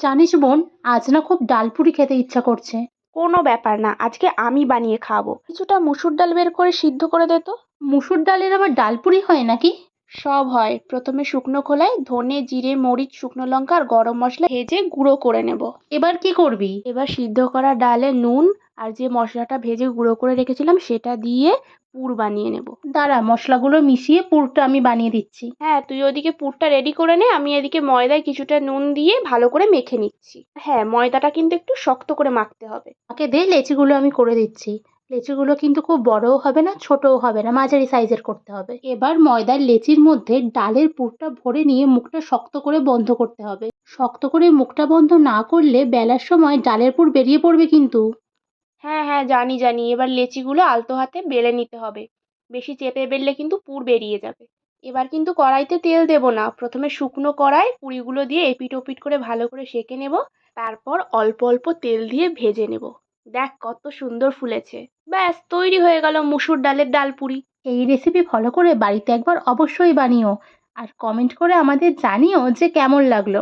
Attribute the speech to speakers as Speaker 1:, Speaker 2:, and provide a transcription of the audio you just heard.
Speaker 1: জানিস বোন, আজ না খুব ডালপুরি খেতে ইচ্ছা করছে।
Speaker 2: কোনো ব্যাপার না, আজকে আমি বানিয়ে খাওয়াবো। কিছুটা মুসুর ডাল বের করে সিদ্ধ করে দে তো।
Speaker 1: মুসুর ডালের আবার ডালপুরি হয় নাকি?
Speaker 2: সব হয়। প্রথমে শুকনো খোলায় ধনে, জিরে, মরিচ, শুকনো লঙ্কা আর গরম মশলা ভেজে গুঁড়ো করে নেব।
Speaker 1: এবার কি করবি?
Speaker 2: এবার সিদ্ধ করা ডালে নুন আর যে মশলাটা ভেজে গুঁড়ো করে রেখেছিলাম সেটা দিয়ে পুর বানিয়ে নেব।
Speaker 1: দাঁড়া, মশলাগুলো মিশিয়ে পুরটা আমি বানিয়ে দিচ্ছি।
Speaker 2: হ্যাঁ, তুই ওদিকে পুরটা রেডি করে নে, আমি এদিকে ময়দায় কিছুটা নুন দিয়ে ভালো করে মেখে নিচ্ছি। হ্যাঁ, ময়দাটা কিন্তু একটু শক্ত করে মাখতে হবে।
Speaker 1: আমাকে দে, লেচিগুলো আমি করে দিচ্ছি। লেচিগুলো কিন্তু খুব বড়ও হবে না, ছোটও হবে না, মাঝারি সাইজের করতে হবে। এবার ময়দার লেচির মধ্যে ডালের পুরটা ভরে নিয়ে মুখটা শক্ত করে বন্ধ করতে হবে। শক্ত করে মুখটা বন্ধ না করলে বেলার সময় ডালের পুর বেরিয়ে পড়বে কিন্তু।
Speaker 2: হ্যাঁ হ্যাঁ, জানি জানি। এবার লেচিগুলো আলতো হাতে বেলে নিতে হবে। বেশি চেপে বেললে কিন্তু পুর বেরিয়ে যাবে। এবার কিন্তু কড়াইতে তেল দেব না, প্রথমে শুকনো কড়াই পুরিগুলো দিয়ে এপিট ওপিট করে ভালো করে সেঁকে নেব। তারপর অল্প অল্প তেল দিয়ে ভেজে নেব। দেখ কত সুন্দর ফুলেছে। ব্যাস তৈরি হয়ে গেল মুসুর ডালের ডাল পুরি।
Speaker 1: এই রেসিপি ফলো করে বাড়িতে একবার অবশ্যই বানিও, আর কমেন্ট করে আমাদের জানিও যে কেমন লাগলো।